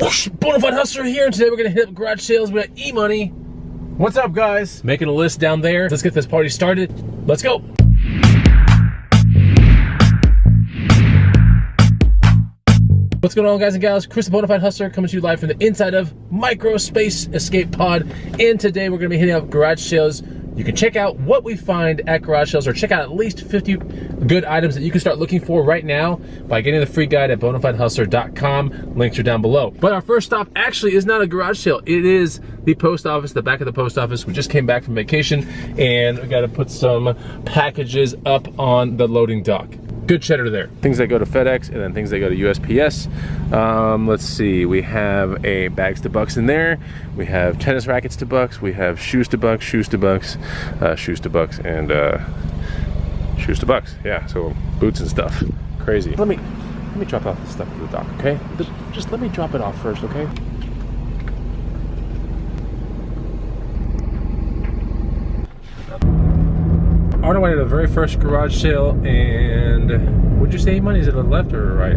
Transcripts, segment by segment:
Bonafide Hustler here, and today we're gonna hit up garage sales. We got E-Money. What's up, guys? Making a list down there. Let's get this party started. Let's go. What's going on, guys and gals? Chris the Bonafide Hustler coming to you live from the inside of Microspace Escape Pod. And today we're gonna be hitting up garage sales. You can check out what we find at garage sales, or check out at least 50 good items that you can start looking for right now by getting the free guide at bonafidehustler.com. Links are down below. But our first stop actually is not a garage sale. It is the post office, the back of the post office. We just came back from vacation and we got to put some packages up on the loading dock. Good cheddar there. Things that go to FedEx and then things that go to USPS. Let's see, we have a bags to bucks in there. We have tennis rackets to bucks. We have shoes to bucks, shoes to bucks, shoes to bucks, and shoes to bucks. Yeah, so boots and stuff. Crazy. Let me drop off this stuff at the dock, okay? Just let me drop it off first, okay? On our way to the very first garage sale, and would you say E-Money is it to the left or right?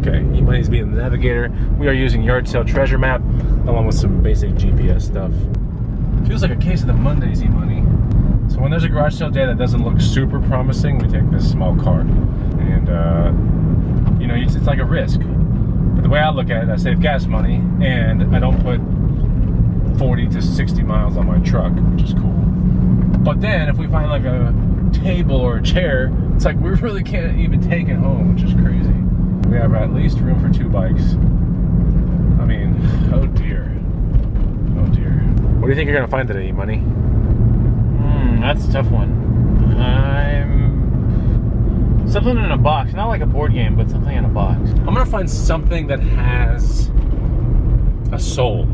Okay, E-Money is being the navigator. We are using yard sale treasure map along with some basic GPS stuff. Feels like a case of the Mondays, E-Money. So when there's a garage sale day that doesn't look super promising, we take this small car, and you know, it's like a risk. But the way I look at it, I save gas money, and I don't put 40 to 60 miles on my truck, which is cool. But then if we find like a table or a chair, it's like we really can't even take it home, which is crazy. We have at least room for 2 bikes. I mean, oh dear. Oh dear. What do you think you're gonna find today, E-Money? That's a tough one. Something in a box, not like a board game, but something in a box. I'm gonna find something that has a soul.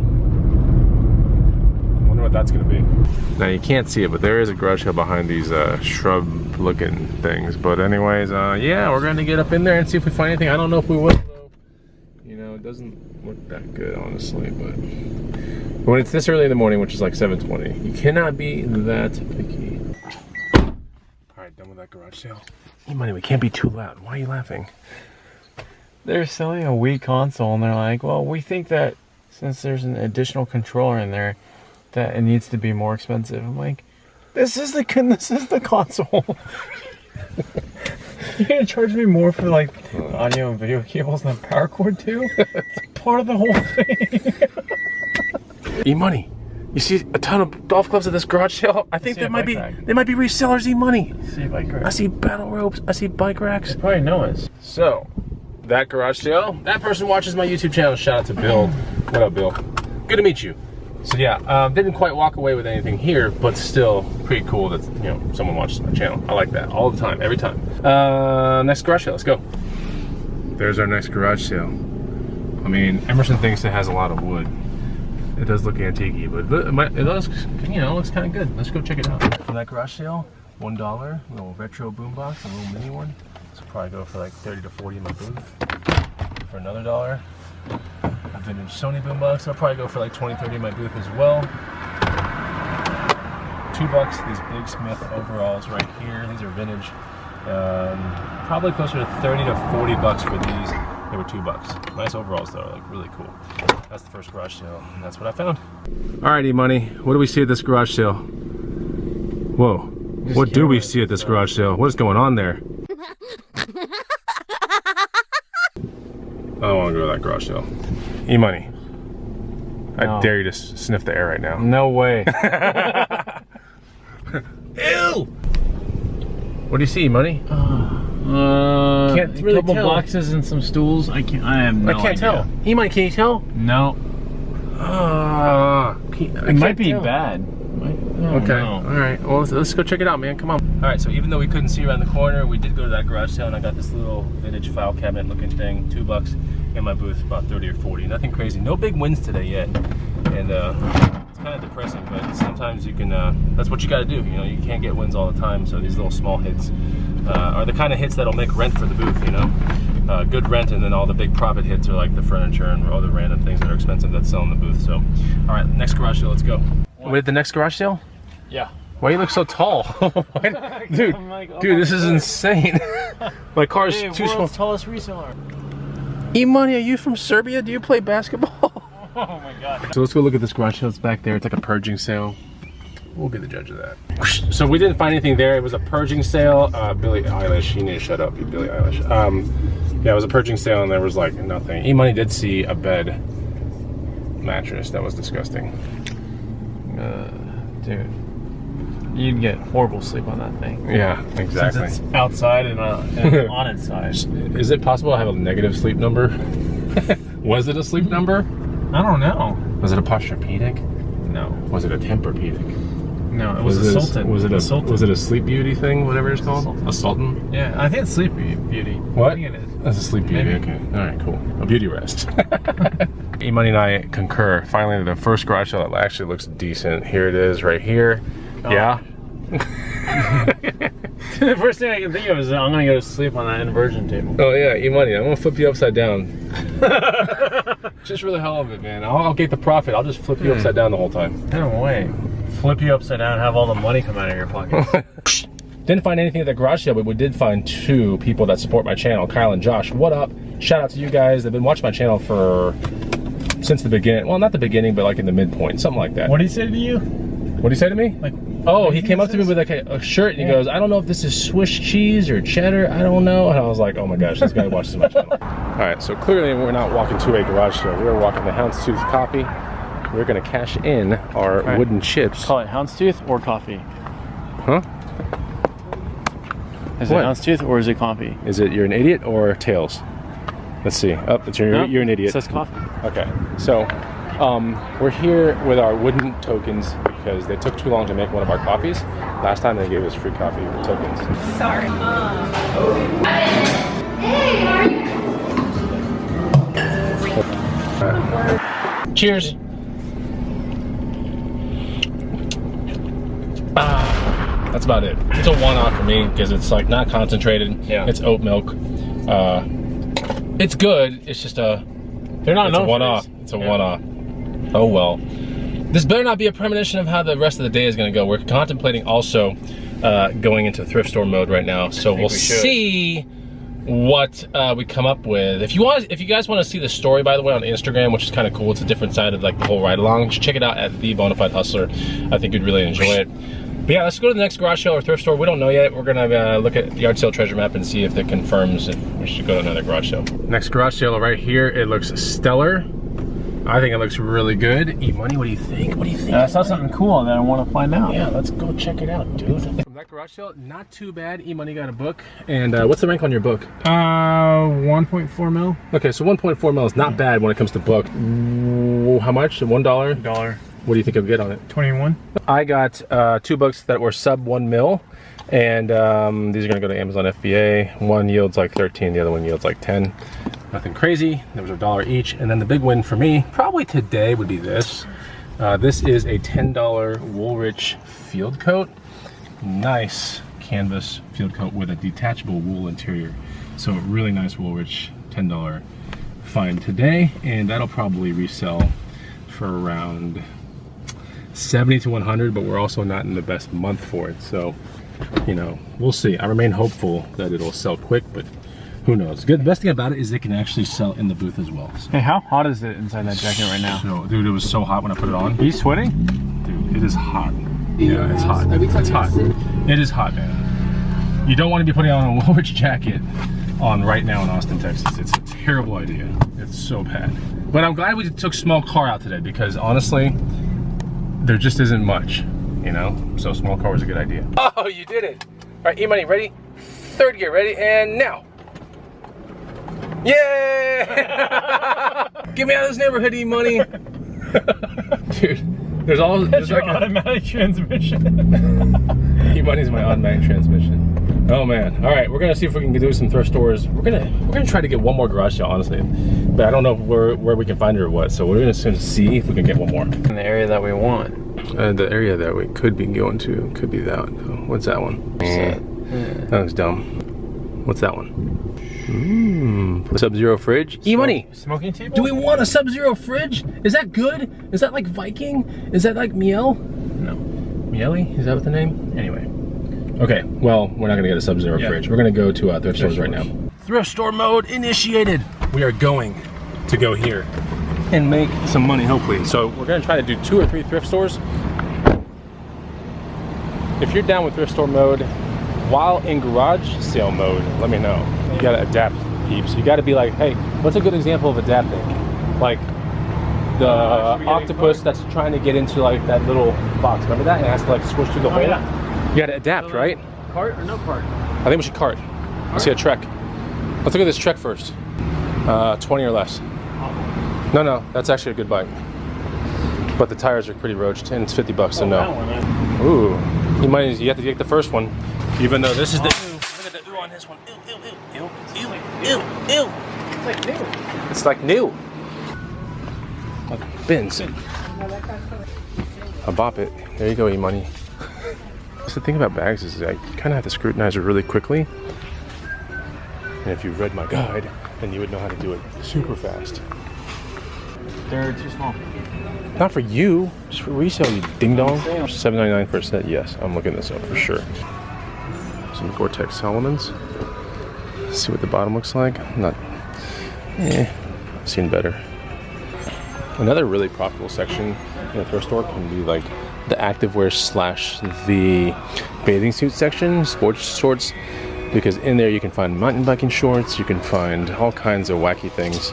What that's gonna be. Now you can't see it, but there is a garage sale behind these shrub looking things. But anyways, yeah, we're gonna get up in there and see if we find anything. I don't know if we will though. You know, it doesn't look that good, honestly, but when it's this early in the morning, which is like 7:20, you cannot be that picky. Alright, done with that garage sale. E-Money, we can't be too loud. Why are you laughing? They're selling a Wii console and they're like, well, we think that since there's an additional controller in there, that it needs to be more expensive. I'm like, this is the console. You're gonna charge me more for like audio and video cables than the power cord too? It's part of the whole thing. E-Money, you see a ton of golf clubs at this garage sale. I think they might be resellers. E-Money. I see battle ropes. I see bike racks. They probably know us. So that garage sale. That person watches my YouTube channel. Shout out to Bill. What up, Bill? Good to meet you. So yeah, didn't quite walk away with anything here, but still pretty cool that, you know, someone watches my channel. I like that all the time, every time. Next garage sale, let's go. There's our next garage sale. I mean, Emerson thinks it has a lot of wood. It does look antique-y, but it looks, you know, looks kind of good. Let's go check it out. For that garage sale, $1, little retro boombox, a little mini one. This will probably go for like 30 to 40 in my booth. For another $1. A vintage Sony boombox. I'll probably go for like 20, 30 in my booth as well. $2, these Big Smith overalls right here. These are vintage. Probably closer to 30 to 40 bucks for these. They were $2. Nice overalls though, like really cool. That's the first garage sale, and that's what I found. All right, E-Money, what do we see at this garage sale? Whoa, what do we see at this garage sale? What is going on there? I don't want to go to that garage sale. E-Money, I dare you to sniff the air right now. No way. Ew! What do you see, E-Money? Can't really tell. Boxes and some stools. I have no idea. I can't tell. E-Money, can you tell? No. It might be bad. Okay. All right. Well, let's go check it out, man. Come on. All right. So even though we couldn't see around the corner, we did go to that garage sale, and I got this little vintage file cabinet looking thing, $2 in my booth, about 30 or 40. Nothing crazy. No big wins today yet, and it's kind of depressing. But sometimes you can. That's what you got to do. You know, you can't get wins all the time. So these little small hits are the kind of hits that'll make rent for the booth. You know. Good rent, and then all the big profit hits are like the furniture and all the random things that are expensive that sell in the booth. So, all right, next garage sale, let's go. Wait, the next garage sale? Yeah. Why you look so tall? Dude, this is insane. My car's too small. Tallest reseller. E-Money, are you from Serbia? Do you play basketball? Oh my god. So let's go look at this garage sale that's back there. It's like a purging sale. We'll be the judge of that. So we didn't find anything there. It was a purging sale. Billie Eilish, you need to shut up, you Billie Eilish. Yeah, it was a purging sale and there was like nothing. E-Money did see a bed mattress that was disgusting. Dude, you'd get horrible sleep on that thing. Yeah, exactly. Since it's outside and on its side. Is it possible I have a negative sleep number? Was it a sleep number? I don't know. Was it a Posturepedic? No. Was it a Tempur-Pedic? No, it was a Sultan. Was it a Sleep Beauty thing, whatever it's called? A Sultan? Yeah, I think it's Sleep Beauty. What? I think it is. That's a Sleep Beauty, Maybe. okay. All right, cool. A beauty rest. E-Money and I concur. Finally, the first garage sale that actually looks decent. Here it is, right here. Oh. Yeah? The first thing I can think of is I'm gonna go to sleep on that inversion table. Oh yeah, E-Money, I'm gonna flip you upside down. Just for the hell of it, man. I'll get the profit. I'll just flip you upside down the whole time. No way. Flip you upside down and have all the money come out of your pockets. Didn't find anything at the garage sale, but we did find two people that support my channel, Kyle and Josh. What up? Shout out to you guys. They've been watching my channel since the beginning. Well, not the beginning, but like in the midpoint, something like that. What did he say to you? What did he say to me? Like, oh, he came up to me with like a shirt and he goes, I don't know if this is Swiss cheese or cheddar, I don't know. And I was like, oh my gosh, this guy watches my channel. All right, so clearly we're not walking to a garage sale. We're walking to Houndstooth Coffee. We're gonna cash in our wooden chips. Call it Houndstooth or coffee? Huh? Is it Houndstooth or is it coffee? Is it you're an idiot or Tails? Let's see. Oh, you're an idiot. It says coffee. Okay, so we're here with our wooden tokens because they took too long to make one of our coffees. Last time they gave us free coffee with tokens. Sorry. Hey, how are you? Cheers. That's about it. It's a one-off for me because it's like not concentrated. Yeah. It's oat milk. It's good. It's just a. They're not It's a known one-off. for this. It's a one-off. Oh well. This better not be a premonition of how the rest of the day is going to go. We're contemplating also going into thrift store mode right now, so we'll see what we come up with. If you guys want to see the story, by the way, on Instagram, which is kind of cool. It's a different side of like the whole ride along. Check it out at the Bonafide Hustler. I think you'd really enjoy it. But yeah, let's go to the next garage sale or thrift store. We don't know yet. We're gonna look at the yard sale treasure map and see if it confirms if we should go to another garage sale. Next garage sale right here. It looks stellar. I think it looks really good. E-Money, what do you think? What do you think? I saw something cool that I want to find out. Yeah, let's go check it out, dude. From that garage sale, not too bad. E-Money got a book. And what's the rank on your book? 1.4 mil. Okay, so 1.4 mil is not bad when it comes to book. How much? $1? $1. What do you think you'll get on it? 21. I got 2 books that were sub 1 mil. And these are gonna go to Amazon FBA. One yields like 13, the other one yields like 10. Nothing crazy. There was $1 each. And then the big win for me, probably today, would be this. This is a $10 Woolrich field coat. Nice canvas field coat with a detachable wool interior. So really nice Woolrich $10 find today. And that'll probably resell for around 70 to 100, but we're also not in the best month for it. So, you know, we'll see. I remain hopeful that it'll sell quick, but who knows? Good. The best thing about it is it can actually sell in the booth as well. So. Hey, how hot is it inside that jacket right now? So, dude, it was so hot when I put it on. Are you sweating? Dude, it is hot. Yeah, it's hot. It's hot. It is hot, man. You don't want to be putting on a Woolrich jacket on right now in Austin, Texas. It's a terrible idea. It's so bad. But I'm glad we took small car out today because honestly, there just isn't much, you know? So small car was a good idea. Oh, you did it. All right, E-Money, ready? Third gear, ready? And now. Yay! Get me out of this neighborhood, E-Money. Dude, there's That's your like automatic transmission. E-Money's my automatic transmission. Oh man! All right, we're gonna see if we can do some thrift stores. We're gonna try to get one more garage sale, honestly, but I don't know where we can find it or what. So we're gonna see if we can get one more. In the area that we want. The area that we could be going to could be that one. What's that one? That looks dumb. What's that one? Sub-Zero fridge. E-Money. Smoking table? Do we want a Sub-Zero fridge? Is that good? Is that like Viking? Is that like Miele? No. Miele? Is that what the name? Anyway. Okay, well, we're not gonna get a Sub-Zero fridge. We're gonna go to thrift stores right now. Thrift store mode initiated. we are going to go here and make some money, hopefully. So we're gonna try to do 2 or 3 thrift stores. If you're down with thrift store mode while in garage sale mode, let me know. You gotta adapt, peeps. You gotta be like, hey, what's a good example of adapting? Like the octopus that's trying to get into like that little box. Remember that? And it has to like squish through the hole. Yeah. You gotta adapt, right? Cart or no cart? I think we should cart. Let's see a Trek. Let's look at this Trek first. 20 or less. No, that's actually a good bike. But the tires are pretty roached and it's 50 bucks, so no. Ooh, you have to get the first one. Even though this is the ooh. Look at the ooh on this one. Ew. It's like new. Like bins. I bop it. There you go, E-Money. So the thing about bags is I kind of have to scrutinize it really quickly. And if you've read my guide, then you would know how to do it super fast. They're too small. Not for you, just for resale, you ding dong. $7.99 for a set. Yes, I'm looking this up for sure. Some Gore-Tex Solomons. Let's see what the bottom looks like. Not, I've seen better. Another really profitable section in a thrift store can be like the activewear / the bathing suit section, sports shorts, because in there you can find mountain biking shorts, you can find all kinds of wacky things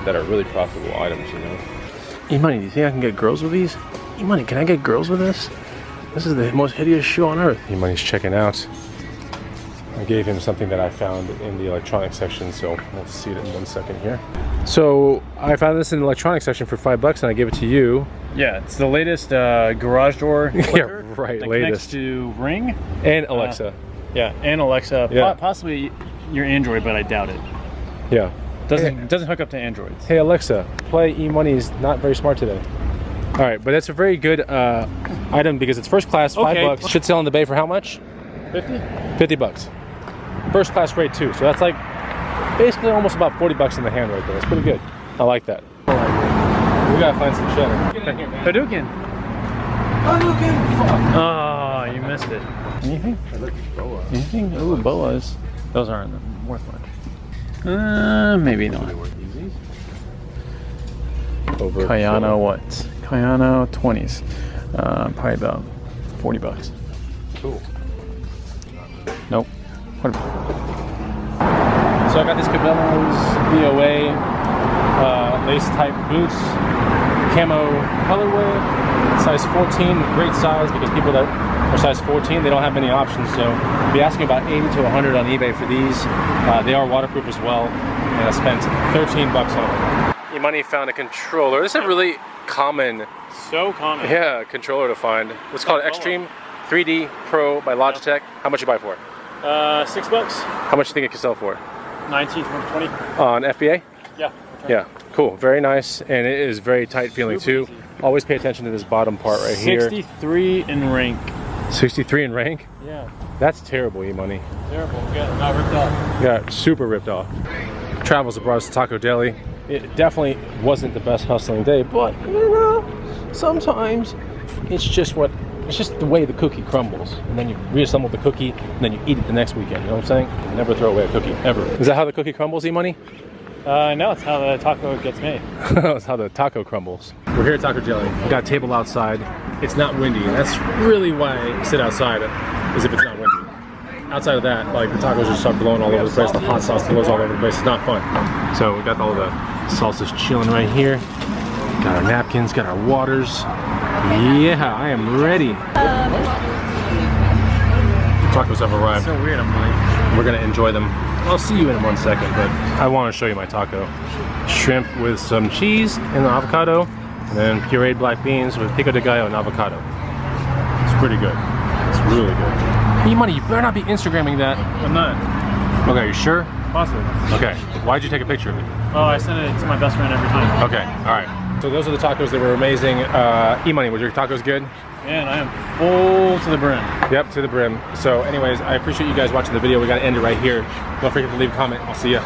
that are really profitable items, you know. E-Money, do you think I can get girls with these? E-Money, can I get girls with this? This is the most hideous shoe on earth. E-Money's checking out. I gave him something that I found in the electronics section, so we'll see it in 1 second here. So I found this in the electronics section for $5 and I gave it to you. Yeah, it's the latest garage door clicker. Yeah, right, that latest. Connects to Ring. And Alexa. Yeah, and Alexa. Yeah. Possibly your Android, but I doubt it. Yeah. Doesn't hook up to Androids. Hey Alexa, play E-Money's Not Very Smart Today. All right, but that's a very good item because it's first class, $5. Should sell in the bay for how much? 50? 50 bucks. First class rate too, so that's like basically almost about 40 bucks in the hand right there. It's pretty good. I like that. We gotta find some cheddar. Hadouken. Oh, you missed it. Anything? Anything? Ooh, boas. Those aren't worth much. Maybe not. Kayano what? Kayano 20s. Probably about 40 bucks. Cool. Nope. What? So I got these Cabela's BOA lace type boots, camo colorway, size 14, great size because people that are size 14, they don't have many options. So I'll be asking about 80 to 100 on eBay for these. They are waterproof as well, and I spent 13 bucks on them. E-Money found a controller. This is a really common, yeah, controller to find. What's called Extreme 3D Pro by Logitech. How much you buy for it? $6. How much do you think it could sell for? 19, 20. On FBA? Yeah. Yeah, cool. Very nice, and it is very tight feeling too. Easy. Always pay attention to this bottom part right here. 63 in rank. 63 in rank? Yeah. That's terrible, E-Money. Terrible. Got ripped off. Yeah, super ripped off. Travels brought us to Taco Deli. It definitely wasn't the best hustling day, but you know, sometimes it's just the way the cookie crumbles. And then you reassemble the cookie, and then you eat it the next weekend. You know what I'm saying? You never throw away a cookie, ever. Is that how the cookie crumbles, E-Money? No, it's how the taco gets made. That's how the taco crumbles. We're here at Taco Deli. We got a table outside. It's not windy, and that's really why I sit outside, is if it's not windy. Outside of that, like the tacos just start blowing all over the place. The hot sauce blows all over the place. It's not fun. So we got all the salsas chilling right here. Got our napkins, got our waters. Yeah, I am ready. Tacos have arrived. So weird, I'm like. We're gonna enjoy them. I'll see you in 1 second, but I want to show you my taco. Shrimp with some cheese and avocado, and then pureed black beans with pico de gallo and avocado. It's pretty good. It's really good. E-Money, you better not be Instagramming that. I'm not. Okay, you sure? Possibly. Okay. Why'd you take a picture of it? Oh, I send it to my best friend every time. Okay, all right. So those are the tacos. They were amazing. E-Money, was your tacos good? And I am full to the brim. Yep, to the brim. So anyways, I appreciate you guys watching the video. We got to end it right here. Don't forget to leave a comment. I'll see ya.